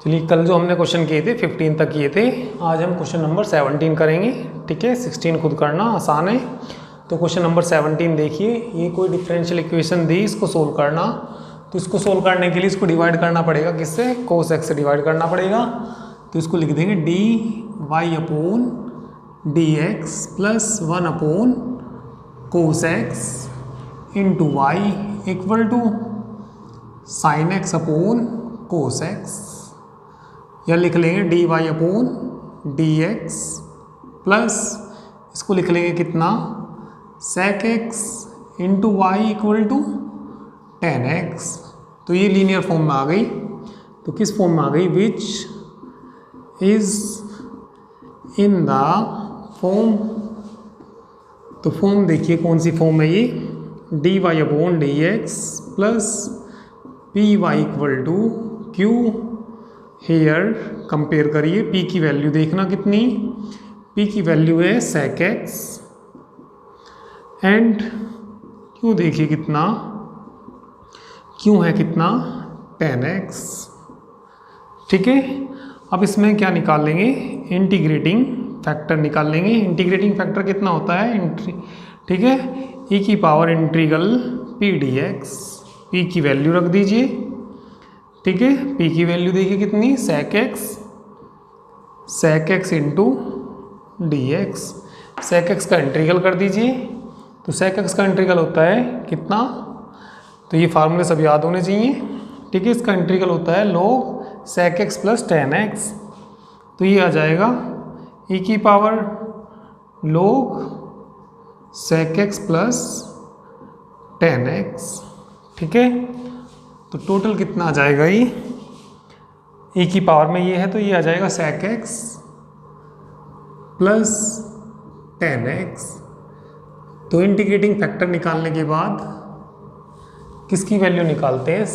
चलिए, कल जो हमने क्वेश्चन किए थे 15 तक किए थे, आज हम क्वेश्चन नंबर 17 करेंगे। ठीक है, 16 खुद करना आसान है। तो क्वेश्चन नंबर 17 देखिए, ये कोई डिफरेंशियल इक्वेशन दी, इसको सोल्व करना। तो इसको सोल्व करने के लिए इसको डिवाइड करना पड़ेगा, किससे? कोस एक्स से डिवाइड करना पड़ेगा। तो इसको लिख देंगे d y upon d x plus 1 upon cos x into y equal to sine x upon cos x, या लिख लेंगे d y upon d x plus इसको लिख लेंगे कितना, sec x into y equal to tan x. तो ये linear form में आ गई। तो किस फॉर्म में आ गई? Which is in the form. तो फॉर्म देखिए कौन सी फॉर्म है ये, d y upon d x plus p y equal to q. Here compare करिए, p की वैल्यू देखना कितनी, p की वैल्यू है sec x एंड q देखिए कितना, q है कितना, tan x। ठीक है, अब इसमें क्या निकाल लेंगे, इंटीग्रेटिंग फैक्टर निकाल लेंगे। इंटीग्रेटिंग फैक्टर कितना होता है, ठीक है, e की power integral p dx, p की वैल्यू रख दीजिए। ठीक है, p की वैल्यू देखिए कितनी, sec x into d x. sec x का इंटीग्रल कर दीजिए। तो sec x का इंटीग्रल होता है कितना, तो ये फार्मूले सब याद होने चाहिए। ठीक है, इसका इंटीग्रल होता है log sec x plus tan x। तो ये आ जाएगा e की power log sec x plus tan x। ठीक है, तो टोटल कितना आ जाएगा, ये e की पावर में ये है तो ये आ जाएगा sec x plus tan x। तो इंटीग्रेटिंग फैक्टर निकालने के बाद किसकी वैल्यू निकालते हैं,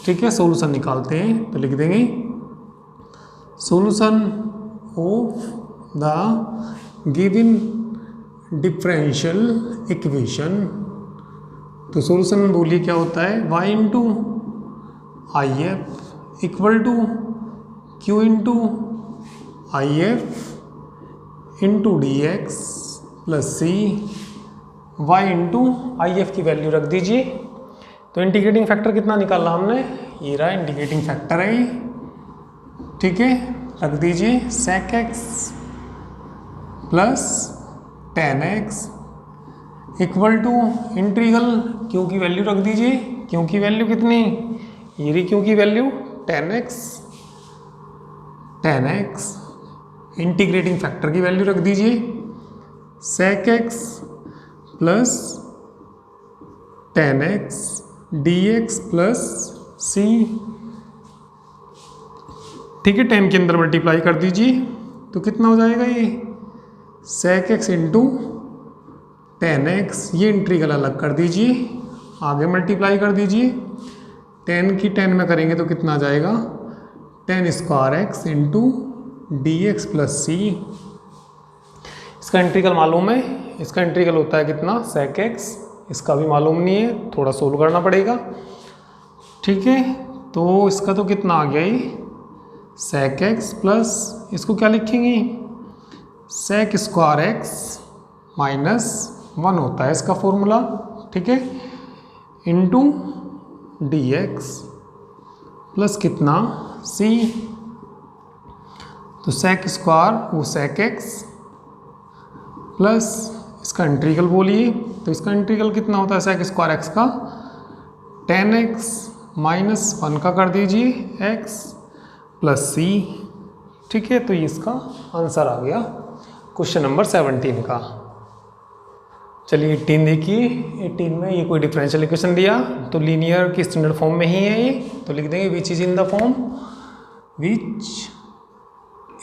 ठीक है, सॉल्यूशन निकालते हैं। तो लिख देंगे solution of the given differential equation. तो सॉल्यूशन बोलिए क्या होता है, y into I F equal to q into I F into d x plus c, y into I F की वैल्यू रख दीजिए। तो इंटीग्रेटिंग फैक्टर कितना निकाला हमने, ये रहा इंटीग्रेटिंग फैक्टर है ये। ठीक है, रख दीजिए sec x plus tan x equal to integral q की वैल्यू रख दीजिए। क्यू की वैल्यू कितनी, ये रही क्यू की value tan x integrating factor की वैल्यू रख दीजिए sec x plus tan x dx plus c। ठीक है, 10 के अंदर मल्टीप्लाई कर दीजिए तो कितना हो जाएगा, ये sec x into tan x, ये इंटीग्रल अलग कर दीजिए, आगे मल्टीप्लाई कर दीजिए। 10 की 10 में करेंगे तो कितना आ जाएगा, tan square x into d x plus c. इसका इंटीग्रल मालूम है, इसका इंटीग्रल होता है कितना, sec x। इसका भी मालूम नहीं है, थोड़ा सोल्व करना पड़ेगा। ठीक है, तो इसका तो कितना आ गया ये, sec x प्लस इसको क्या लिखेंगे, sec स्क्वायर एक्स माइनस 1 होता है इसका फॉर्मूला। ठीक है, इंटू डी एक्स प्लस कितना, c। तो sec स्क्वायर वो sec x प्लस इसका इंटीग्रल बोलिए। तो इसका इंटीग्रल कितना होता है sec स्क्वायर x का, tan x माइनस 1 का कर दीजिए x प्लस c। ठीक है, तो ये इसका आंसर आ गया क्वेश्चन नंबर 17 का। चलिए 18 देखिए, 18 में ये कोई डिफरेंशियल इक्वेशन दिया, तो लीनियर की स्टैंडर्ड फॉर्म में ही है ये। तो लिख देंगे which is in the form, which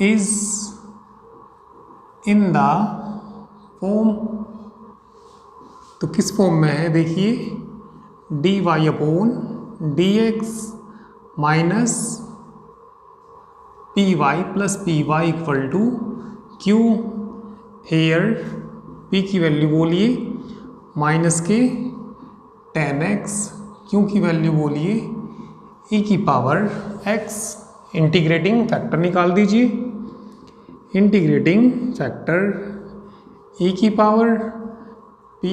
is in the form. तो किस फॉर्म में है देखिए, d y upon d x minus p y plus p y equal to q. Here p की वैल्यू बोलिए माइनस के tan x, क्यू की वैल्यू बोलिए e की पावर x इंटीग्रेटिंग फैक्टर निकाल दीजिए। इंटीग्रेटिंग फैक्टर e की पावर p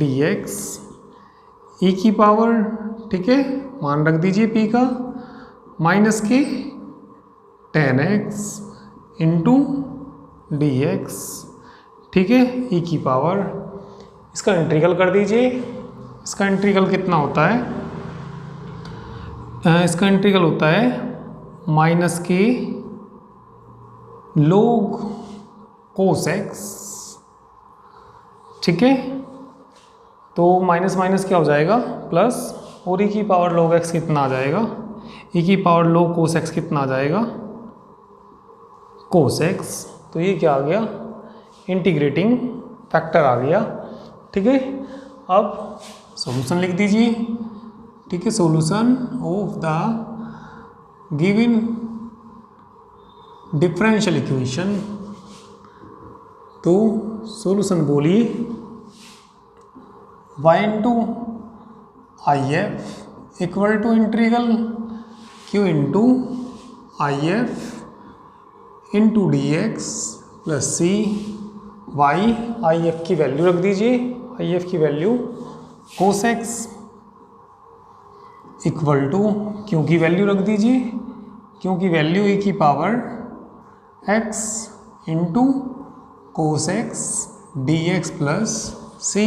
dx e की पावर, ठीक है, मान रख दीजिए p का, माइनस के tan x into d x, ठीक है, e की पावर। इसका इंटीग्रल कर दीजिए। इसका इंटीग्रल कितना होता है? इसका इंटीग्रल होता है माइनस के log cos x, ठीक है। तो माइनस माइनस क्या हो जाएगा? प्लस, और e की पावर log x कितना आ जाएगा? e की पावर log cos x कितना आ जाएगा? cos x। तो ये क्या आ गया? इंटीग्रेटिंग फैक्टर आ गया, ठीक है। अब सॉल्यूशन लिख दीजिए, ठीक है। Solution of the given differential equation. तो सॉल्यूशन बोलिए, y into I F equal to integral q into I F into d x plus c y. I F की वैल्यू रख दीजिए, आई एफ की value cos x equal to q की value रख दीजिए, q की value e की power x into cos x d x plus c.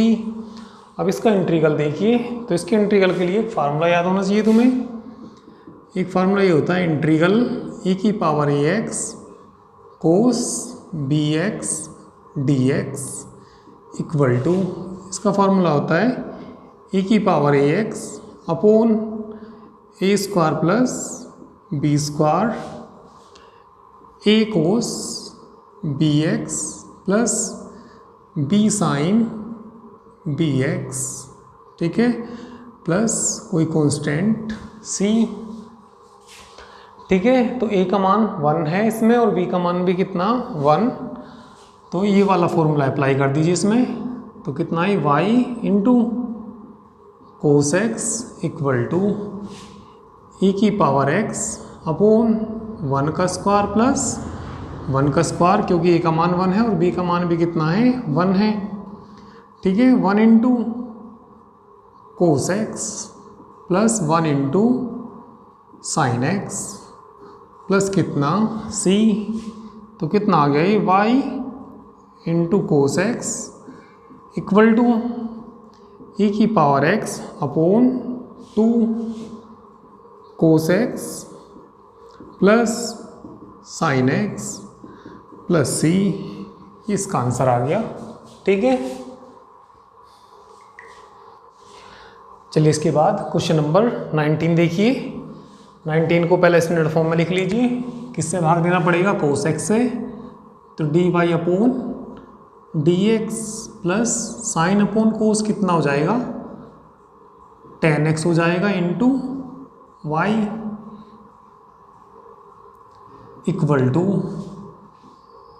अब इसका इंटीग्रल देखिए, तो इसके इंटीग्रल के लिए एक फार्मूला याद होना चाहिए तुम्हें। एक फार्मूला ये होता है इंटीग्रल e की power a x cos b x d x equal to, इसका फार्मूला होता है e की power a x upon a square plus b square a cos b x plus b sine b x, ठीक है, plus कोई constant c, ठीक है। तो a का मान 1 है इसमें और b का मान भी कितना 1। तो ये वाला फॉर्मूला अप्लाई कर दीजिए इसमें। तो कितना है y into cos x equal to e की पावर x अपॉन 1 का स्क्वायर प्लस 1 का स्क्वायर, क्योंकि a का मान 1 है और b का मान भी कितना है 1 है, ठीक है। 1 into cos x plus 1 into sine x plus कितना c। तो कितना आ गया ये y into cos x equal to e की power x upon 2 cos x plus sine x plus c। इसका आंसर आ गया, ठीक है। चलिए इसके बाद क्वेश्चन नंबर 19 देखिए। 19 को पहले स्टैंडर्ड फॉर्म में लिख लीजिए। किससे भाग देना पड़ेगा? कोस एक्स से। तो d y upon d x plus sine upon cos कितना हो जाएगा? टेन एक्स हो जाएगा into y equal to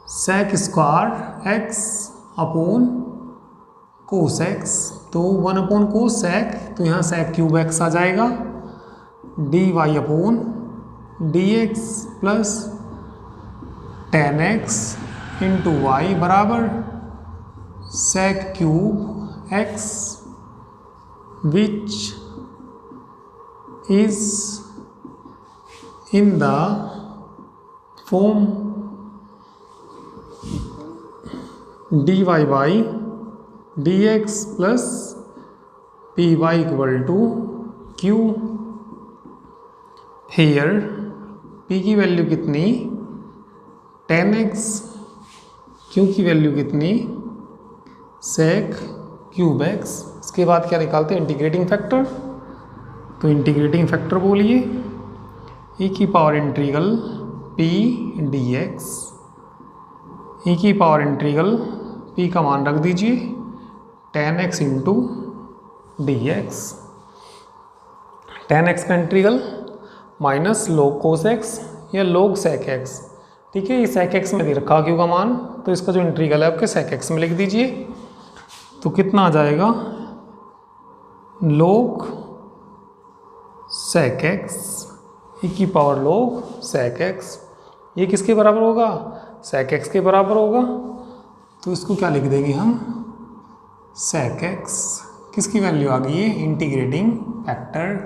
sec square x upon cos x. तो 1 अपॉन कोस सेक, तो यहाँ सेक क्यूब एक्स आ जाएगा। D y upon d x plus ten x into y बराबर sec cube x which is in the form d y by d x plus p y equal to q. Here p की value कितनी? Ten x, q की value कितनी? Sec cube x. इसके बाद क्या निकालते हैं? Integrating factor. तो इंटीग्रेटिंग फैक्टर बोलिए, ई की power integral p d x, e की पावर इंटीग्रल पी का मान रख दीजिए ten x into d x. Ten x का integral minus log cos x या log sec x, ठीक है। ये sec x में दे रखा क्यू का मान, तो इसका जो इंटीग्रल है आपके sec x में लिख दीजिए। तो कितना आ जाएगा? log sec x e की पावर log sec x, ये किसके बराबर होगा, sec x के बराबर होगा। तो इसको क्या लिख देंगे हम, sec x, किसकी वैल्यू आ गई है, इंटीग्रेटिंग फैक्टर।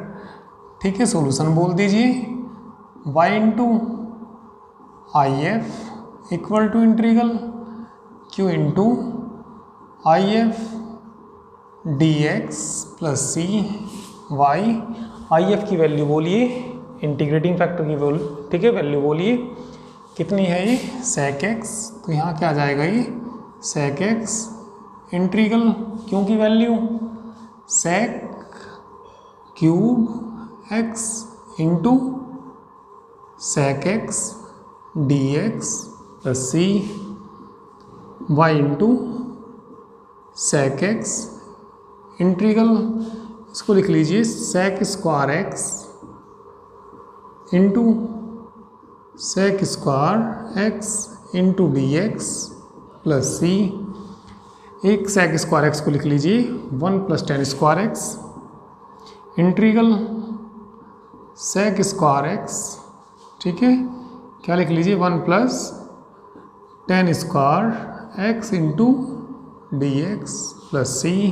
ठीक है, सॉल्यूशन बोल दीजिए, y into I F equal to integral q into I F d x plus c y. I F की वैल्यू बोलिए, इंटीग्रेटिंग फैक्टर की वैल्यू, ठीक है, वैल्यू बोलिए कितनी है ये, sec x, तो यहाँ क्या आ जाएगा ये sec x इंटीग्रल क्यों की value sec cube x into sec x d x plus c y into sec x integral, इसको लिख लीजिए sec square x into sec square x into d x plus c. एक sec square x को लिख लीजिए 1 + tan square x integral sec square x, ठीक है, क्या लिख लीजिए 1 + tan square x into d x plus c.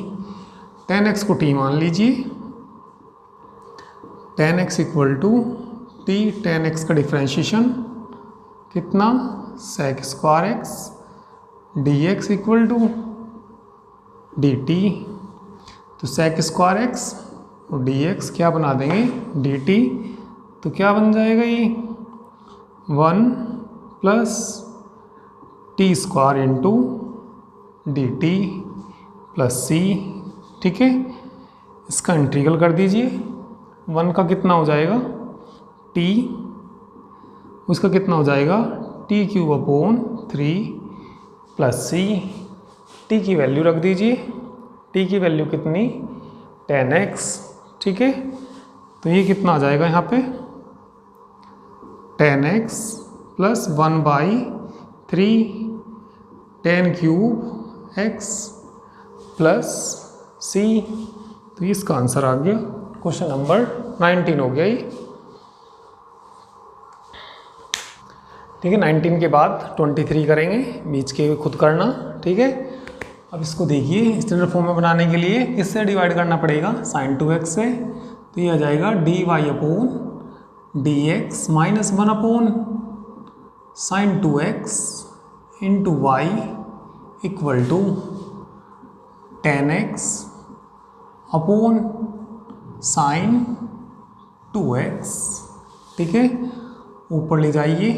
tan x को t मान लीजिए, tan x equal to t, tan x का डिफ्रेंशिएशन कितना, sec square x d x equal to d t. तो sec स्क्वायर x और d x क्या बना देंगे डी टी, तो क्या बन जाएगा ये 1 + t square into d t plus c. ठीक है, इसका इंटीग्रल कर दीजिए, 1 का कितना हो जाएगा t, उसका कितना हो जाएगा t³ प्लस सी। t की वैल्यू रख दीजिए, t की वैल्यू कितनी tan x, ठीक है, तो ये कितना आ जाएगा यहाँ पे tan x plus 1/3 tan³ x plus c। तो इसका आंसर आ गया, क्वेश्चन नंबर 19 हो गया ये। ठीक है, 19 के बाद 23 करेंगे, बीच के खुद करना। ठीक है, अब इसको देखिए, स्टैंडर्ड फॉर्म में बनाने के लिए किससे डिवाइड करना पड़ेगा, sin 2x से, तो ये आ जाएगा dy/dx minus 1 sin 2x into y equal to tan x अपॉन sin 2x। ठीक है, ऊपर ले जाइए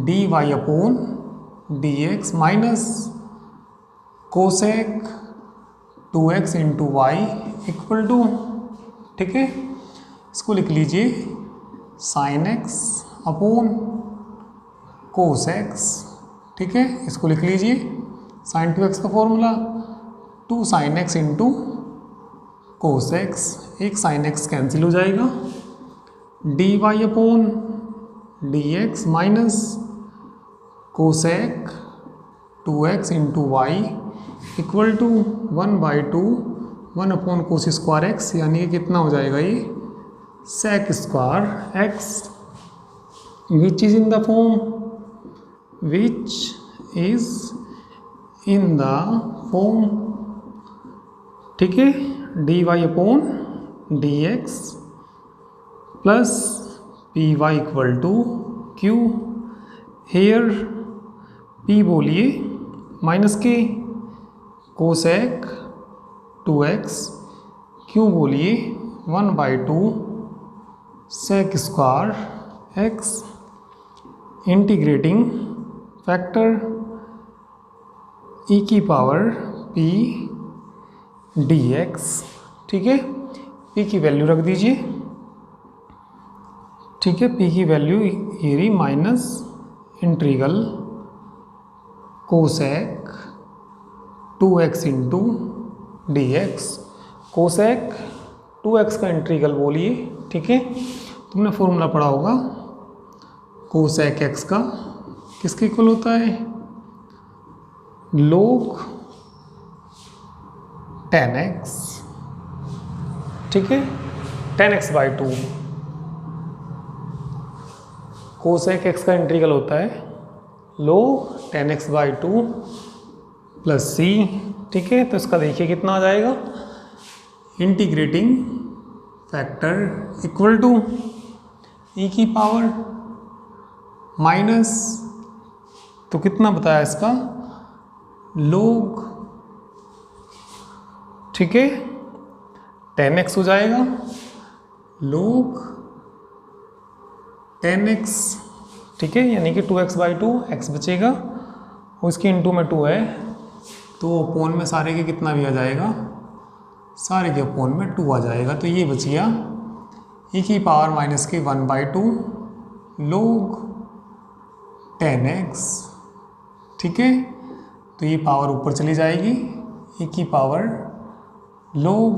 dy/dx minus cosec 2x into y equal to, ठीक है, इसको लिख लीजिए sin x अपॉन cos x। ठीक है, इसको लिख लीजिए sin 2x का formula 2 sin x into cos x, एक sin x कैंसिल हो जाएगा, dy/dx minus cosec 2x into y equal to 1/2 1/cos square x, यानी कि कितना हो जाएगा ये sec square x, which is in the form, ठीक है, dy/dx plus py equal to q, here p बोलिए माइनस के कोसेक 2x, q बोलिए 1/2 sec square x, integrating factor e की पावर p dx। ठीक है, p की वैल्यू रख दीजिए, ठीक है, p की वैल्यू ये रही minus integral cosec 2x into d x, cosec 2x का इंटीग्रल बोलिए। ठीक है, तुमने फॉर्मूला पढ़ा होगा कोसेक x का किसके इक्वल होता है, log tan x। ठीक है, tan x/2 कोसेक एक्स का इंटीग्रल होता है log 10x/2 प्लस सी। ठीक है, तो इसका देखिए कितना आ जाएगा, integrating factor equal to e की पावर माइनस, तो कितना बताया इसका, log, ठीक है, 10x हो जाएगा, log 10x, ठीक है, यानी कि 2x/2, x बचेगा और इसके इंटू में 2 है, तो अपोन में सारे के कितना भी आ जाएगा, सारे के अपोन में 2 आ जाएगा। तो ये बच गया e की पावर माइनस के 1/2 log 10x, ठीक है, तो ये पावर ऊपर चली जाएगी, e की पावर log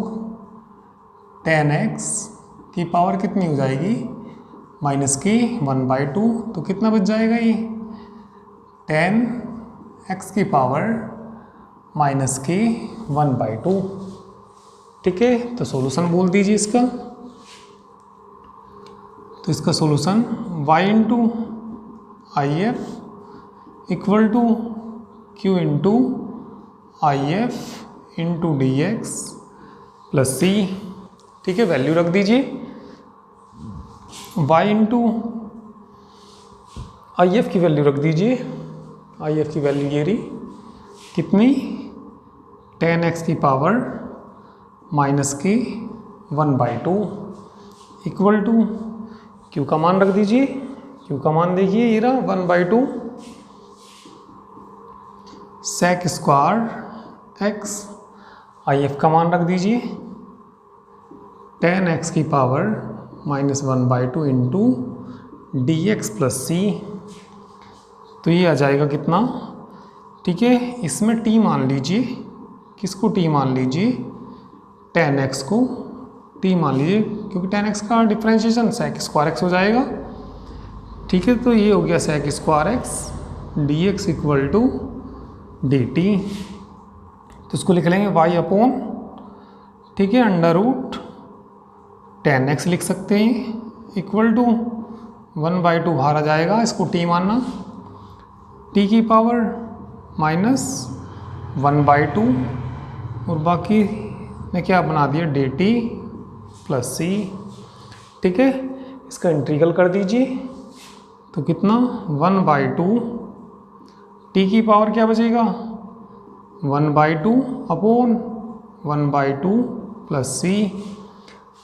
10x की पावर कितनी हो जाएगी, माइनस की 1/2, तो कितना बच जाएगा, ये 10x की पावर माइनस की 1/2। ठीक है, तो सॉल्यूशन बोल दीजिए इसका। तो इसका solution y into I F equal to q into I F into d x plus c. ठीक है, वैल्यू रख दीजिए, y इंटू आई एफ की वैल्यू रख दीजिए, आई एफ की वैल्यू ये रही, कितनी, 10x की पावर माइनस की 1/2 इक्वल टू q का मान रख दीजिए, q का मान देखिए ये रहा 1/2 sec square x, I F का मान रख दीजिए 10x की power minus 1/2 into d x plus c. तो ये आ जाएगा कितना, ठीक है, इसमें t मान लीजिए, किसको t मान लीजिए, 10x को t मान लीजिए, क्योंकि 10x का डिफ्रेंशिएशन sec स्क्वायर x हो जाएगा। ठीक है, तो ये हो गया sec square x d x equal to d t. तो इसको लिख लेंगे y अपॉन, ठीक है, अंडर रूट 10x लिख सकते हैं इक्वल टू 1/2 बाहर आ जाएगा, इसको t मानना, t की पावर माइनस 1/2 और बाकी ने क्या बना दिया, डी टी प्लस सी। ठीक है, इसका इंटीग्रल कर दीजिए, तो कितना 1/2, t की पावर क्या बचेगा 1/2 अपॉन 1/2 प्लस सी।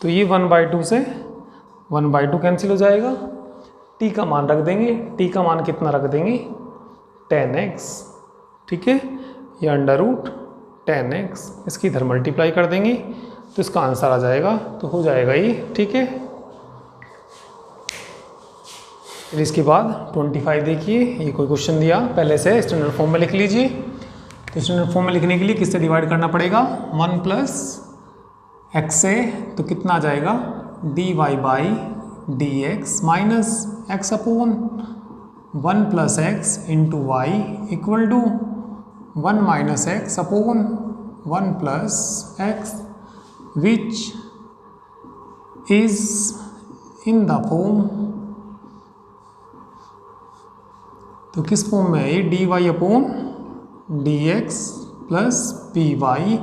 तो ये 1/2 से 1/2 कैंसिल हो जाएगा, t का मान रख देंगे, t का मान कितना रख देंगे 10x। ठीक है, ये अंडर रूट 10x, इसकी इधर मल्टीप्लाई कर देंगे तो इसका आंसर आ जाएगा, तो हो जाएगा ये। ठीक है, फिर इसके बाद 25 देखिए, ये कोई क्वेश्चन दिया पहले से स्टैंडर्ड फॉर्म में लिख लीजिए। तो स्टैंडर्ड फॉर्म में लिखने के लिए किससे डिवाइड करना पड़ेगा, 1 प्लस x से, तो कितना आ जाएगा dy by d x minus x upon 1 plus x into y equal to 1 minus x upon 1 plus x which is in the form, तो किस फॉर्म में है ये, d y upon d x plus p y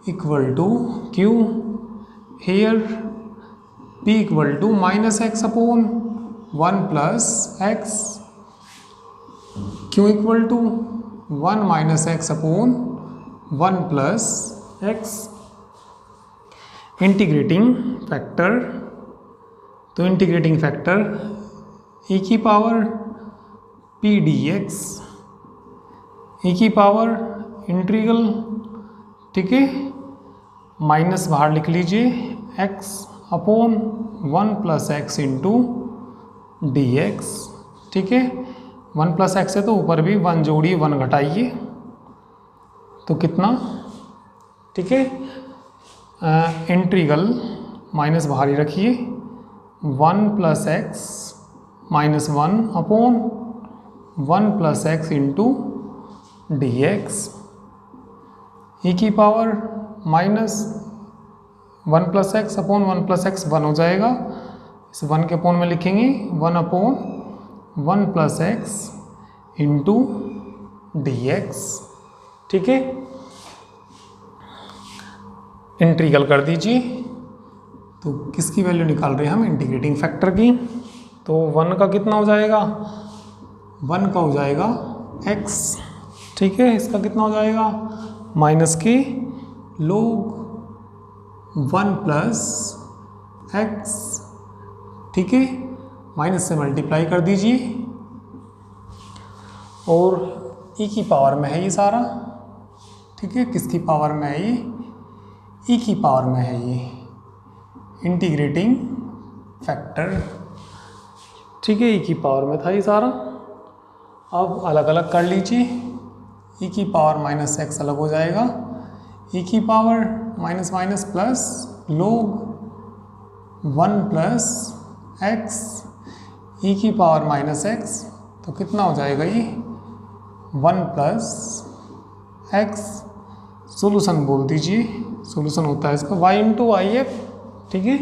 equal to q, here p equal to minus x upon 1 plus x, q equal to 1 minus x upon 1 plus x. Integrating factor, तो integrating factor e की power p D x, e की power integral, ठीक है, minus बाहर लिख लीजिए x upon 1 plus x into d x. ठीक है, 1 प्लस एक्स है तो ऊपर भी 1 जोड़िए 1 घटाइए, तो कितना, ठीक है, इंटीग्रल माइनस बाहर ही रखिए 1 plus x minus 1 upon 1 plus x into d x, e की power minus 1 plus x upon 1 plus x 1 हो जाएगा, इस 1 के अपॉन में लिखेंगे 1 upon 1 plus x into d x. ठीक है, इंटीग्रल कर दीजिए। तो किसकी वैल्यू निकाल रहे हैं हम? इंटीग्रेटिंग फैक्टर की। तो 1 का कितना हो जाएगा? 1 का हो जाएगा x। ठीक है, इसका कितना हो जाएगा? माइनस के लोग 1 प्लस एक्स। ठीक है, माइनस से मल्टीप्लाई कर दीजिए और e की पावर में है ये सारा। ठीक है, किसकी पावर में है ये? e की पावर में है ये इंटीग्रेटिंग फैक्टर। ठीक है, e की पावर में था ये सारा। अब अलग अलग कर लीजिए। e की पावर माइनस एक्स अलग हो जाएगा, e की पावर माइनस माइनस प्लस लोग 1 प्लस एक्स e की पावर माइनस एक्स। तो कितना हो जाएगा ये? 1 प्लस एक्स। सोल्यूशन बोल दीजिए। सोल्यूशन होता है इसका y इंटू आई एफ। ठीक है,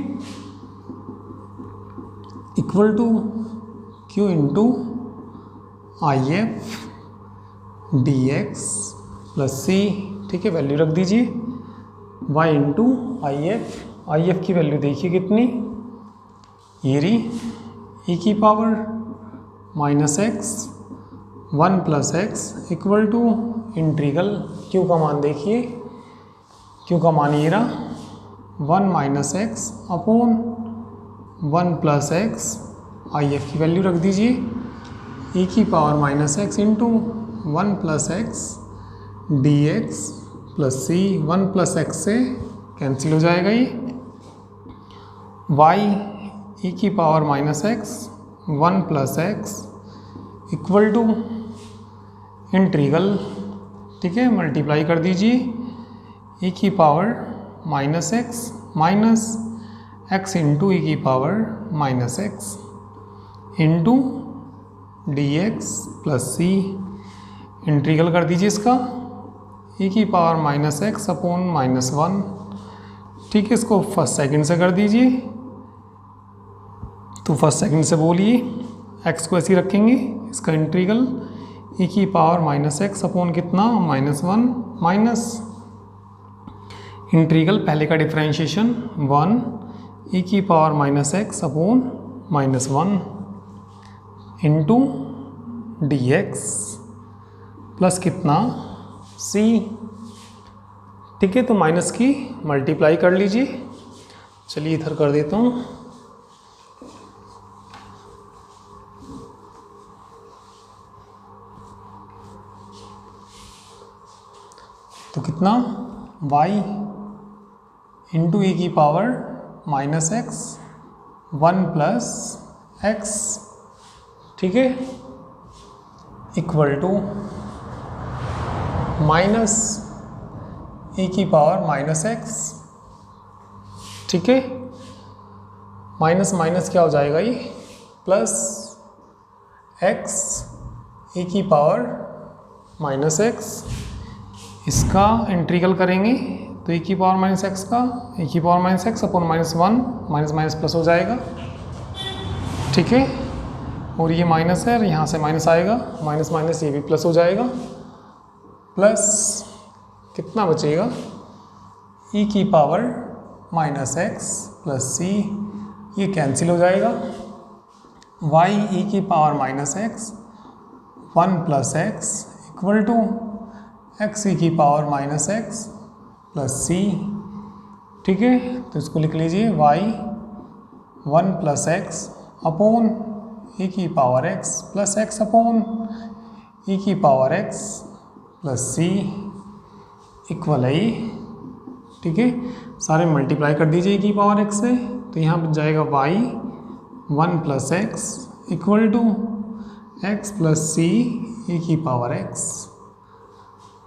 equal to q into I F d x plus c. ठीक है, वैल्यू रख दीजिए y इंटू आई एफ की वैल्यू देखिए कितनी, ये रही e की power minus x 1 plus x equal to integral q का मान देखिए, q का मान ये रहा 1 minus x upon 1 plus x. I F की वैल्यू रख दीजिए e की power minus x into 1 plus x d x plus c. 1 plus x से कैंसिल हो जाएगा ये। y e की power minus x 1 plus x equal to integral. ठीक है, मल्टीप्लाई कर दीजिए e की power minus x into e की power minus x into d x plus सी। इंटीग्रल कर दीजिए इसका e की power minus x upon minus 1। ठीक है, इसको फर्स्ट सेकंड से कर दीजिए। तो फर्स्ट सेकंड से बोलिए, x को ऐसे ही रखेंगे। इसका इंटीग्रल e की पावर माइनस एक्स अपॉन कितना? माइनस 1 माइनस इंटीग्रल पहले का डिफरेंशिएशन 1 e की power minus x upon minus 1 into d x plus कितना? c। ठीक है, तो माइनस की मल्टीप्लाई कर लीजिए। चलिए इधर कर देता हूँ। तो कितना? y इंटू ई की power minus x 1 plus x. ठीक है, इक्वल टू माइनस ई की पावर माइनस एक्स। ठीक है, माइनस माइनस क्या हो जाएगा ये? प्लस एक्स ई की पावर माइनस एक्स। इसका इंटीग्रल करेंगे तो e की पावर माइनस एक्स का e की power minus x upon minus 1 minus minus plus हो जाएगा। ठीक है, और ये माइनस है और यहाँ से माइनस आएगा, माइनस माइनस ये भी प्लस हो जाएगा। प्लस कितना बचेगा? e की power minus x plus c. ये कैंसिल हो जाएगा। y e की power minus x 1 plus x equal to x e की power minus x plus c. ठीक है, तो इसको लिख लीजिए y 1 plus x upon e की power x plus x upon e की power x plus c equal है। ठीक है, सारे मल्टीप्लाई कर दीजिए e की पावर एक्स से। तो यहाँ बच जाएगा y 1 plus x equal to x plus c e की पावर एक्स।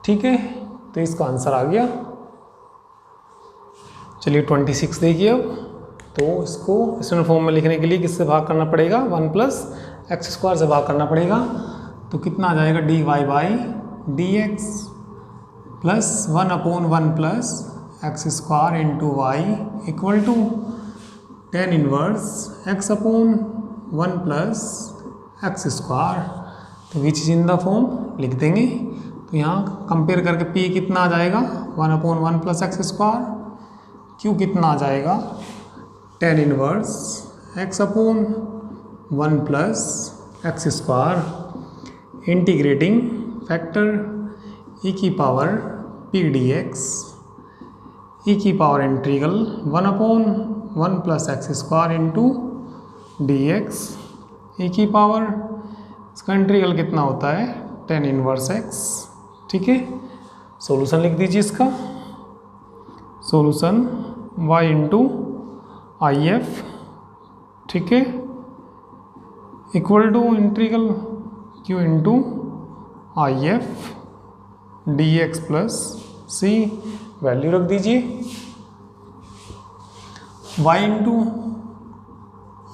ठीक है, तो इसका आंसर आ गया। चलिए 26 देखिए। अब तो इसको स्टैंडर्ड फॉर्म में लिखने के लिए किससे भाग करना पड़ेगा? 1 प्लस एक्स स्क्वायर से भाग करना पड़ेगा। तो कितना आ जाएगा? D y by d x plus 1 upon 1 plus x square into y equal to tan inverse x upon 1 plus x square. तो which is in the form लिख देंगे। तो यहाँ कंपेयर करके पी कितना आ जाएगा 1/1 प्लस एक्स स्क्वायर, क्यू कितना आ जाएगा tan inverse x/1 plus x square integrating factor e की पावर p dx e की power integral 1/1 plus x square into dx e की पावर, इसका इंटीग्रल कितना होता है tan इनवर्स x। ठीक है, सॉल्यूशन लिख दीजिए इसका। Solution y into I F, ठीक है, equal to integral q into I F d x plus c, value रख दीजिए। y into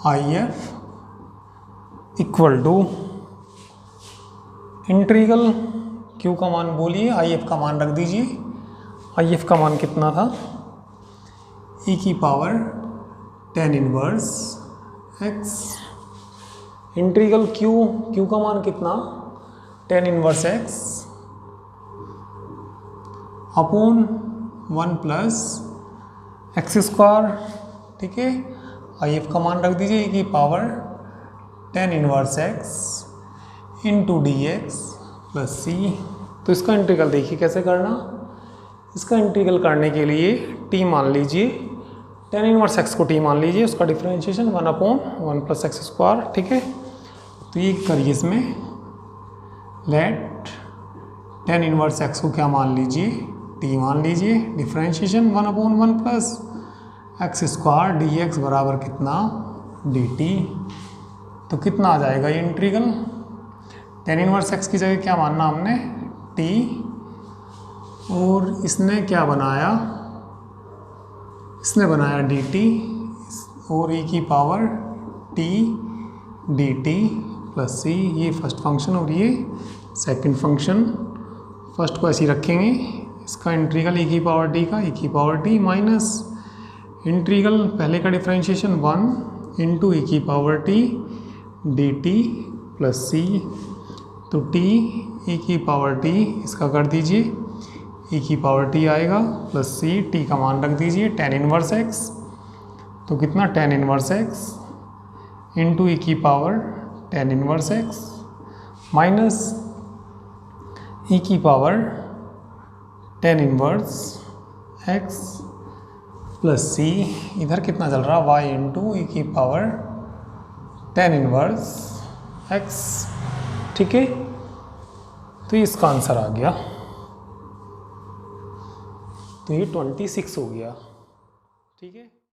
I F equal to integral q का मान बोलिए, आई एफ का मान रख दीजिए। आई एफ का मान कितना था e की power tan inverse x integral q का मान कितना tan inverse x upon 1 plus x square. ठीक है, आई एफ का मान रख दीजिए e की power tan inverse x into d x plus c. तो इसका इंटीग्रल देखिए कैसे करना। इसका इंटीग्रल करने के लिए t मान लीजिए, tan इनवर्स x को t मान लीजिए, उसका डिफरेंशिएशन 1/1 प्लस एक्स स्क्वायर। ठीक है, तो ये करिए इसमें, लेट tan इनवर्स x को क्या मान लीजिए t मान लीजिए, differentiation 1/1 plus x square D x बराबर कितना dt। तो कितना आ जाएगा ये इंटीग्रल, tan इनवर्स x की जगह क्या मानना हमने t, और इसने क्या बनाया, इसने बनाया dt और e की power t dt plus c। ये फर्स्ट फंक्शन और ये सेकंड फंक्शन। फर्स्ट को ऐसे ही रखेंगे, इसका इंटीग्रल e की पावर t का e की पावर t माइनस इंटीग्रल पहले का डिफरेंशिएशन 1 इंटू e की power t dt plus c। तो t e की पावर t इसका कर दीजिए, e की पावर t आएगा प्लस c, t का मान रख दीजिए tan इनवर्स x। तो कितना tan inverse x into e की power tan inverse x minus e की power tan inverse x plus c। इधर कितना चल रहा y इंटू e की पावर tan इनवर्स x। ठीक है, तो इसका आंसर आ गया। तो ये 26 हो गया। ठीक है।